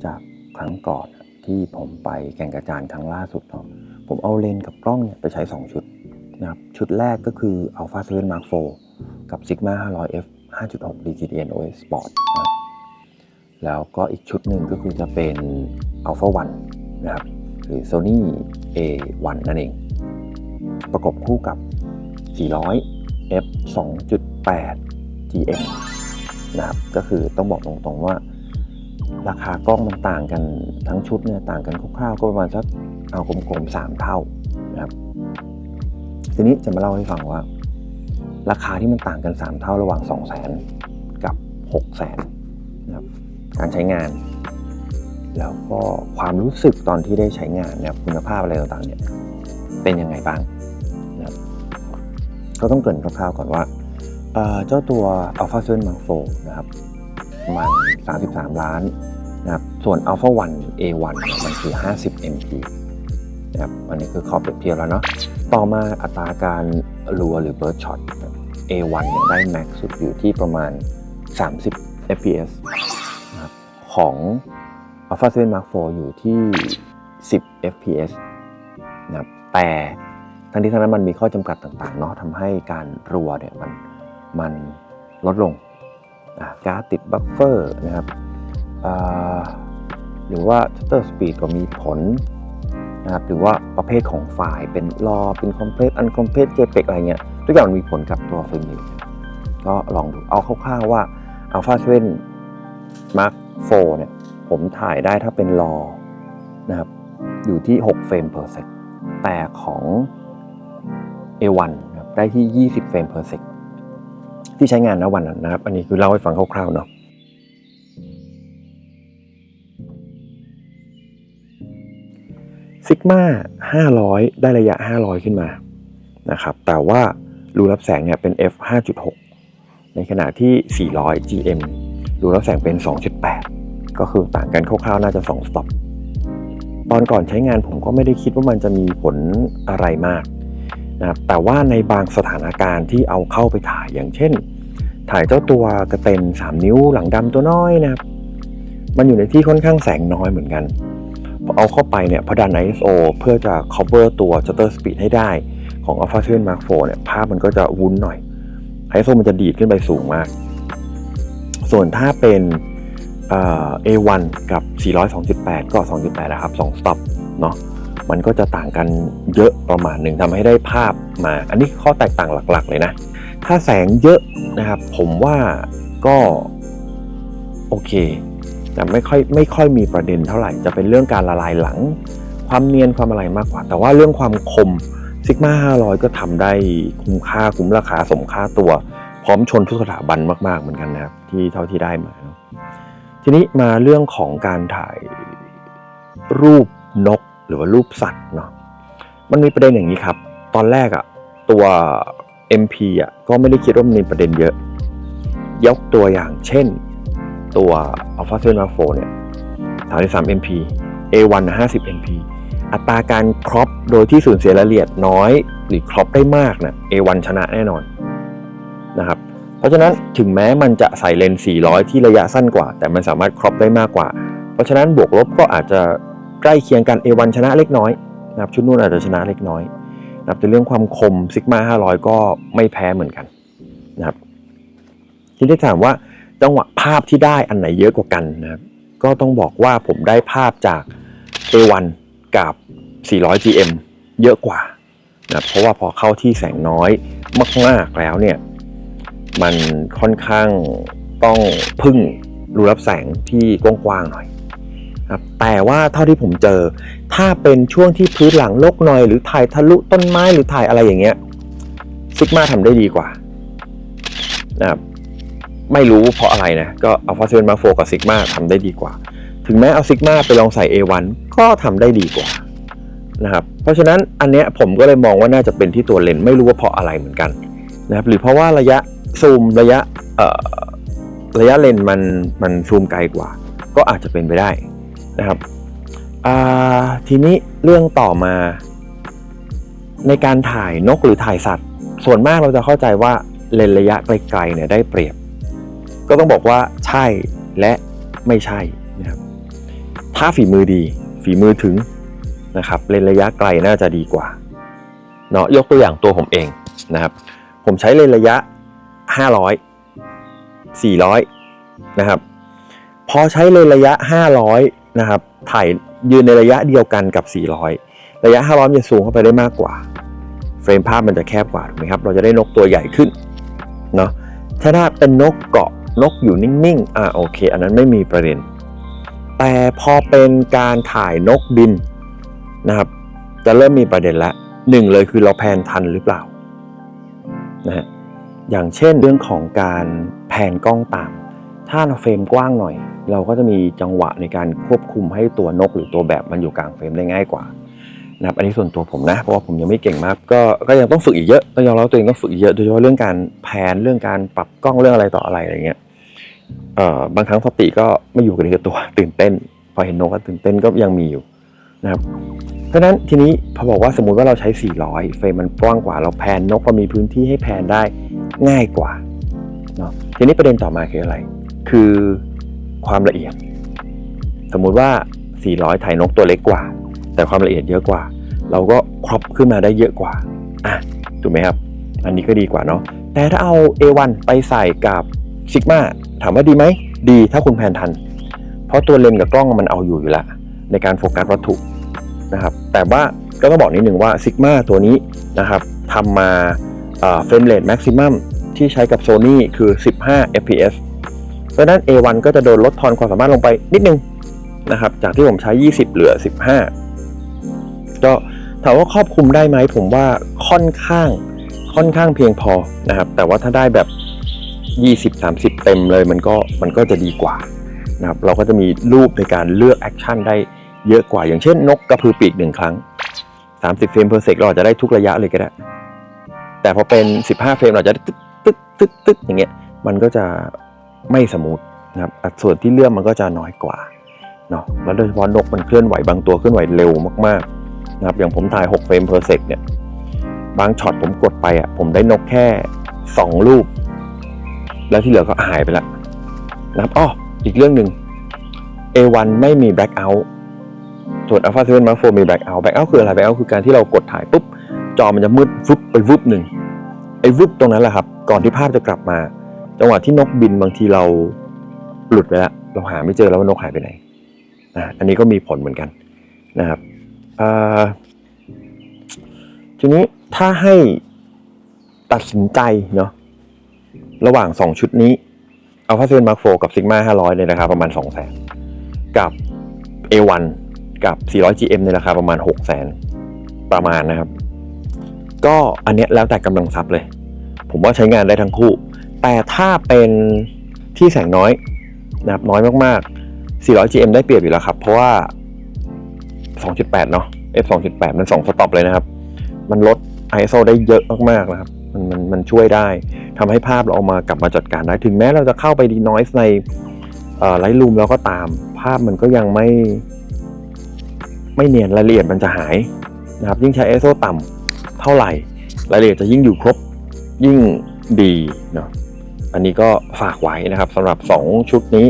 จากครั้งก่อนที่ผมไปแก่งกระจานครั้งล่าสุดเนาะผมเอาเลนส์กับกล้องเนี่ยไปใช้2ชุดนะครับชุดแรกก็คือ Alpha 7 Mark IV กับ Sigma 500F 5.6 DCD OS Sport นะครับแล้วก็อีกชุดหนึ่งก็คือจะเป็น Alpha 1นะครับหรือ Sony A1 นั่นเองประกบคู่กับ 400 f 2.8 GM นะครับก็คือต้องบอกตรงๆว่าราคากล้องมันต่างกันทั้งชุดเนี่ยต่างกันคร่าวๆก็ประมาณสักเอากลมๆ3เท่านะครับทีนี้จะมาเล่าให้ฟังว่าราคาที่มันต่างกัน3เท่าระหว่าง 200,000 กับ 600,000 นะครับการใช้งานแล้วก็ความรู้สึกตอนที่ได้ใช้งานเนี่ยคุณภาพอะไรต่างๆเนี่ยเป็นยังไงบ้างนะครับก็ต้องเกริ่นคร่าวๆก่อนว่าเจ้าตัว Alpha 7 Mark IV นะครับมัน33ล้านนะครับส่วน Alpha 1 A1 เนี่ยมันคือ50 MP นะครับอันนี้คือข้อเปรียบเทียบแล้วเนาะต่อมาอัตราการรัวหรือ Burst Shot A1 เนี่ยได้แม็กซ์สุดอยู่ที่ประมาณ30 fps นะครับของ Alpha 7 Mark IV อยู่ที่10 fps นะครับแต่ทั้งนี้ทั้งนั้นมันมีข้อจำกัดต่างๆเนาะทำให้การรัวเนี่ยมันลดลงการติดบัฟเฟอร์นะครับหรือว่า shutter speed ก็มีผลนะครับหรือว่าประเภทของไฟล์เป็น RAW เป็น Compress Uncompress JPEG อะไรเงี้ยทุกอย่างมันมีผลกับตัวฟิล์มนี้ก็ลองดูเอาคร่าวๆว่า Alpha 7 Mark IV เนี่ยผมถ่ายได้ถ้าเป็น RAW นะครับอยู่ที่6 เฟรม per sec แต่ของ A1 นะครับได้ที่20 เฟรม per sec ที่ใช้งานณวันนั้นนะครับอันนี้คือเล่าให้ฟังคร่าวๆเนาะSigma 500ได้ระยะ500ขึ้นมานะครับแต่ว่ารูรับแสงเนี่ยเป็น f 5.6 ในขณะที่400 GM รูรับแสงเป็น 2.8 ก็คือต่างกันคร่าวๆน่าจะ2 stop ตอนก่อนใช้งานผมก็ไม่ได้คิดว่ามันจะมีผลอะไรมากนะครับแต่ว่าในบางสถานการณ์ที่เอาเข้าไปถ่ายอย่างเช่นถ่ายเจ้าตัวกระเต็น3นิ้วหลังดำตัวน้อยนะครับมันอยู่ในที่ค่อนข้างแสงน้อยเหมือนกันพอเอาเข้าไปเนี่ยพอดัน ISO เพื่อจะ cover ตัว shutter speed ให้ได้ของ Alpha 7 Mark IV เนี่ยภาพมันก็จะวุ้นหน่อย ISO มันจะดีดขึ้นไปสูงมากส่วนถ้าเป็นA1 กับ400 2.8 ก็ 2.8 นะครับ2 stop เนาะมันก็จะต่างกันเยอะประมาณหนึ่งทำให้ได้ภาพมาอันนี้ข้อแตกต่างหลักๆเลยนะถ้าแสงเยอะนะครับผมว่าก็โอเคแต่ไม่ค่อยมีประเด็นเท่าไหร่จะเป็นเรื่องการละลายหลังความเนียนความอะไรมากกว่าแต่ว่าเรื่องความคม Sigma 500ก็ทำได้คุ้มราคาสมค่าตัวพร้อมชนทุกสถาบันมากๆเหมือนกันนะครับที่เท่าที่ได้มาทีนี้มาเรื่องของการถ่ายรูปนกหรือว่ารูปสัตว์เนาะมันมีประเด็นอย่างนี้ครับตอนแรกตัว MP ก็ไม่ได้คิดว่ามันมีประเด็นเยอะยกตัวอย่างเช่นตัว Alpha 7 Mark IV เนี่ย33 MP A1 50 MP อัตราการครอปโดยที่สูญเสียรายละเอียดน้อยหรือครอปได้มากนะ A1 ชนะแน่นอนนะครับเพราะฉะนั้นถึงแม้มันจะใส่เลนส์400ที่ระยะสั้นกว่าแต่มันสามารถครอปได้มากกว่าเพราะฉะนั้นบวกลบก็อาจจะใกล้เคียงกัน A1 ชนะเล็กน้อยนะครับชุดนู้นอาจจะชนะเล็กน้อยนะครับแต่เรื่องความคม Sigma 500ก็ไม่แพ้เหมือนกันนะครับทีนี้ถามว่าจังหวะภาพที่ได้อันไหนเยอะกว่ากันนะครับก็ต้องบอกว่าผมได้ภาพจาก A1 กับ400 GM เยอะกว่านะเพราะว่าพอเข้าที่แสงน้อยมากๆแล้วเนี่ยมันค่อนข้างต้องพึ่งรูรับแสงที่กว้างๆหน่อยครับแต่ว่าเท่าที่ผมเจอถ้าเป็นช่วงที่พื้นหลังรกหน่อยหรือถ่ายทะลุต้นไม้หรือถ่ายอะไรอย่างเงี้ย Sigma ทำได้ดีกว่านะครับไม่รู้เพราะอะไรนะก็ Alpha 7 Mark IV กับ Sigma ทำได้ดีกว่าถึงแม้เอา Sigma ไปลองใส่ A1 ก็ทำได้ดีกว่านะครับเพราะฉะนั้นอันเนี้ยผมก็เลยมองว่าน่าจะเป็นที่ตัวเลนส์ไม่รู้ว่าเพราะอะไรเหมือนกันนะครับหรือเพราะว่าระยะซูมระยะเลนส์มันซูมไกลกว่าก็อาจจะเป็นไปได้นะครับทีนี้เรื่องต่อมาในการถ่ายนกหรือถ่ายสัตว์ส่วนมากเราจะเข้าใจว่าเลนส์ระยะไกลๆเนี่ยได้เปรียบก็ต้องบอกว่าใช่และไม่ใช่นะครับ ถ้าฝีมือดีฝีมือถึงนะครับเลนส์ระยะไกลน่าจะดีกว่าเนาะยกตัวอย่างตัวผมเองนะครับผมใช้เลนส์ระยะ500 400นะครับพอใช้เลนส์ระยะ500นะครับถ่ายยืนในระยะเดียวกันกับ400ระยะ500มันจะสูงเข้าไปได้มากกว่าเฟรมภาพมันจะแคบกว่าถูกไหมครับเราจะได้นกตัวใหญ่ขึ้นเนาะถ้าเป็นนกเกาะนกอยู่นิ่งๆโอเคอันนั้นไม่มีประเด็นแต่พอเป็นการถ่ายนกบินนะครับจะเริ่มมีประเด็นละหนึ่งเลยคือเราแพนทันหรือเปล่านะฮะอย่างเช่นเรื่องของการแพนกล้องตามถ้าเฟรมกว้างหน่อยเราก็จะมีจังหวะในการควบคุมให้ตัวนกหรือตัวแบบมันอยู่กลางเฟรมได้ง่ายกว่านะครับอันนี้ส่วนตัวผมนะเพราะว่าผมยังไม่เก่งมากก็ยังต้องฝึกอีกเยอะต้องยอมรับตัวเองต้องฝึกอีกเยอะโดยเฉพาะเรื่องการแพนเรื่องการปรับกล้องเรื่องอะไรต่ออะไรเงี้ยบางครั้งสติก็ไม่อยู่กับตัวตื่นเต้นพอเห็นนกก็ตื่นเต้นก็ยังมีอยู่นะครับเพราะฉะนั้นทีนี้พอบอกว่าสมมุติว่าเราใช้400เฟรมมันกว้างกว่าเราแพนนกเรามีพื้นที่ให้แพนได้ง่ายกว่าเนาะทีนี้ประเด็นต่อมาคืออะไรคือความละเอียดสมมุติว่า400ถ่ายนกตัวเล็กกว่าแต่ความละเอียดเยอะกว่าเราก็ครอปขึ้นมาได้เยอะกว่าถูกไหมครับอันนี้ก็ดีกว่าเนาะแต่ถ้าเอา A1 ไปใส่กับ Sigma ถามว่าดีไหมดีถ้าคุณแพนทันเพราะตัวเลนส์กับกล้องมันเอาอยู่แล้วในการโฟกัสวัตถุนะครับแต่ว่าก็ต้องบอกนิดนึงว่า Sigma ตัวนี้นะครับทำมาเฟรมเรทแม็กซิมัมที่ใช้กับ Sony คือ15 fps เพราะฉะนั้น A1 ก็จะโดนลดทอนความสามารถลงไปนิดนึงนะครับจากที่ผมใช้20เหลือ15ก็ถามว่าครอบคลุมได้ไหมผมว่าค่อนข้างเพียงพอนะครับแต่ว่าถ้าได้แบบ20-30เต็มเลยมันก็จะดีกว่านะครับเราก็จะมีรูปในการเลือกแอคชั่นได้เยอะกว่าอย่างเช่นนกกระพือปีก1ครั้ง30เฟรม per sec เราอาจจะได้ทุกระยะเลยก็ได้แต่พอเป็น15เฟรมเราจะตึ๊ดอย่างเงี้ยมันก็จะไม่สมูทนะครับส่วนที่เลื่อมมันก็จะน้อยกว่าเนาะแล้วโดยเฉพาะนกมันเคลื่อนไหวบางตัวเคลื่อนไหวเร็วมากๆนะครับอย่างผมถ่าย6เฟรม per sec เนี่ยบางช็อตผมกดไปผมได้นกแค่2รูปแล้วที่เหลือก็หายไปแล้วนะครับอีกเรื่องหนึ่ง A1 ไม่มี blackout ส่วน Alpha 7 Mark IV มี blackout คืออะไร blackout คือการที่เรากดถ่ายปุ๊บจอมันจะมืดฟึบไปฟึบหนึ่งไอ้ฟึบตรงนั้นแหละครับก่อนที่ภาพจะกลับมาจังหวะที่นกบินบางทีเราหลุดไปแล้วเราหาไม่เจอแล้วว่านกหายไปไหนอันนี้ก็มีผลเหมือนกันนะครับทีนี้ถ้าให้ตัดสินใจเนาะระหว่าง2ชุดนี้ Alpha 7 Mark IV กับ Sigma 500ในราคาประมาณ 200,000 กับ A1 กับ 400 GM ในราคาประมาณ 600,000 ประมาณนะครับก็อันเนี้ยแล้วแต่กำลังทรัพย์เลยผมว่าใช้งานได้ทั้งคู่แต่ถ้าเป็นที่แสงน้อยนะครับน้อยมากๆ 400 GM ได้เปรียบอยู่แล้วครับเพราะว่า 2.8 เนาะ f 2.8 มัน2สต็อปเลยนะครับมันลด ISO ได้เยอะมากๆนะครับมันช่วยได้ทำให้ภาพเราเอามากลับมาจัดการได้ถึงแม้เราจะเข้าไปดีนอยส์ในLightroom แล้วก็ตามภาพมันก็ยังไม่เนียนรายละเอียดมันจะหายนะครับยิ่งใช้ ISO ต่ำเท่าไหร่รายละเอียดจะยิ่งอยู่ครบยิ่งดีเนาะอันนี้ก็ฝากไว้นะครับสำหรับ2ชุดนี้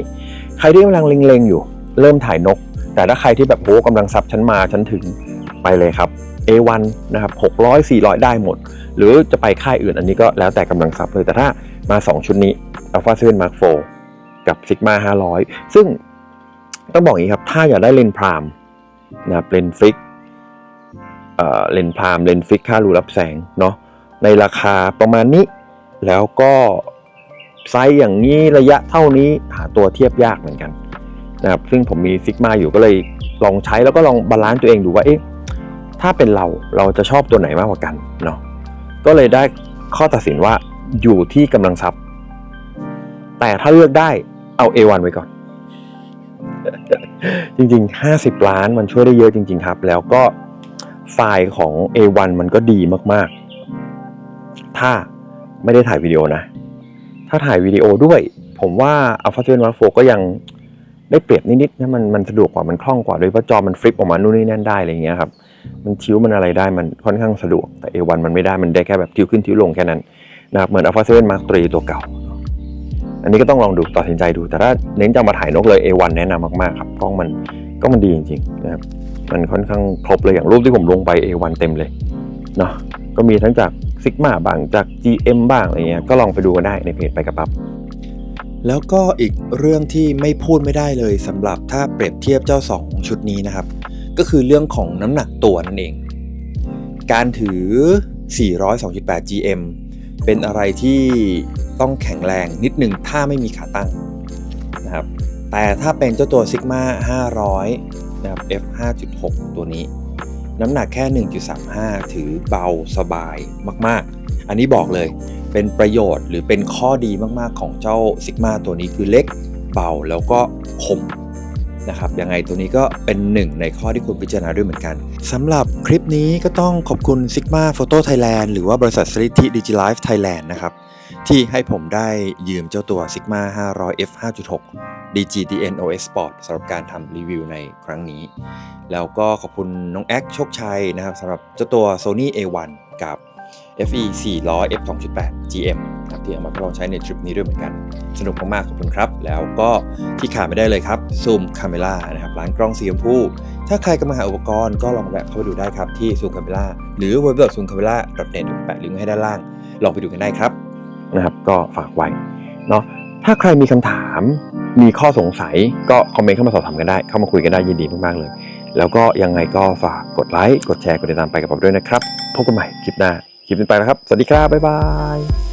ใครที่กำลังเล็งๆอยู่เริ่มถ่ายนกแต่ถ้าใครที่แบบโหกำลังซับชั้นมาชั้นถึงไปเลยครับ A1 นะครับ600 400ได้หมดหรือจะไปค่ายอื่นอันนี้ก็แล้วแต่กำลังซับเลยแต่ถ้ามา2ชุดนี้ Alpha 7 Mark IV กับ Sigma 500ซึ่งต้องบอกอย่างนี้ครับถ้าอยากได้เลนส์พรามนะครับเลนส์ฟิกเลนส์พรามเลนส์ฟิกค่ารูรับแสงเนาะในราคาประมาณนี้แล้วก็ไซส์อย่างนี้ระยะเท่านี้หาตัวเทียบยากเหมือนกันนะครับซึ่งผมมี Sigma อยู่ก็เลยลองใช้แล้วก็ลองบาลานซ์ตัวเองดูว่าถ้าเป็นเราจะชอบตัวไหนมากกว่ากันเนาะก็เลยได้ข้อตัดสินว่าอยู่ที่กำลังทรัพย์แต่ถ้าเลือกได้เอา A1 ไว้ก่อนจริงๆ50 ล้านมันช่วยได้เยอะจริงๆครับแล้วก็ไฟล์ของ A1 มันก็ดีมากๆถ้าไม่ได้ถ่ายวิดีโอนะถ้าถ่ายวิดีโอด้วยผมว่า Alpha 7 Mark IV ก็ยังได้เปรียบนิดๆนะมันสะดวกกว่ามันคล่องกว่าโดยเพราะจอมันฟลิปออกมานู่นนี่นั่นได้อะไรอย่างเงี้ยครับมันชิ้วมันอะไรได้มันค่อนข้างสะดวกแต่ A1 มันไม่ได้มันได้แค่แบบทิ้วขึ้นทิ้วลงแค่นั้นนะครับเหมือน Alpha 7 Mark III ตัวเก่าอันนี้ก็ต้องลองดูตัดสินใจดูแต่ถ้าเน้นจะมาถ่ายนกเลย A1 แนะนำมากๆครับกล้องมัน ก็มันดีจริงๆนะครับมันค่อนข้างครบเลยอย่างรูปที่ผมลงไป A1 เต็มเลยเนาะก็มีทั้งจากซิกมาบ้างจาก GM บ้างอะไรเงี้ยก็ลองไปดูกันได้ในเพจไปกับปั๊บแล้วก็อีกเรื่องที่ไม่พูดไม่ได้เลยสำหรับถ้าเปรียบเทียบเจ้า2ชุดนี้นะครับก็คือเรื่องของน้ำหนักตัวนั่นเองการถือ 402.8 GM เป็นอะไรที่ต้องแข็งแรงนิดนึงถ้าไม่มีขาตั้งนะครับแต่ถ้าเป็นเจ้าตัว Sigma 500นะครับ F5.6 ตัวนี้น้ำหนักแค่ 1.35 ถือเบาสบายมากๆอันนี้บอกเลยเป็นประโยชน์หรือเป็นข้อดีมากๆของเจ้า Sigma ตัวนี้คือเล็กเบาแล้วก็คมนะครับยังไงตัวนี้ก็เป็นหนึ่งในข้อที่ควรพิจารณาด้วยเหมือนกันสำหรับคลิปนี้ก็ต้องขอบคุณ Sigma Photo Thailand หรือว่าบริษัท Salithi Digilife Thailand นะครับที่ให้ผมได้ยืมเจ้าตัว Sigma 500 F5.6 DGTN OS Sport สำหรับการทำรีวิวในครั้งนี้แล้วก็ขอบคุณน้องแอคโชคชัยนะครับสำหรับเจ้าตัว Sony A1 กับ FE 400 F2.8 GM ครับที่เอามาทดลองใช้ในทริปนี้ด้วยเหมือนกันสนุกมากๆขอบคุณครับแล้วก็ที่ขาดไม่ได้เลยครับ Zoom Camera นะครับร้านกล้องสีชมพูถ้าใครกำลังหาอุปกรณ์ก็ลองแวะเข้าไปดูได้ครับที่ Zoom Camera หรือ www.zoomcamera.net แปะลิงก์ไว้ให้ด้านล่างลองไปดูกันได้ครับนะครับก็ฝากไว้เนาะถ้าใครมีคำถามมีข้อสงสัยก็คอมเมนต์เข้ามาสอบถามกันได้เข้ามาคุยกันได้ยินดีมากๆเลยแล้วก็ยังไงก็ฝากกดไลค์กดแชร์กดติดตามไปกับผมด้วยนะครับพบกันใหม่คลิปหน้าคลิปนี้ไปแล้วครับสวัสดีครับบ๊ายบาย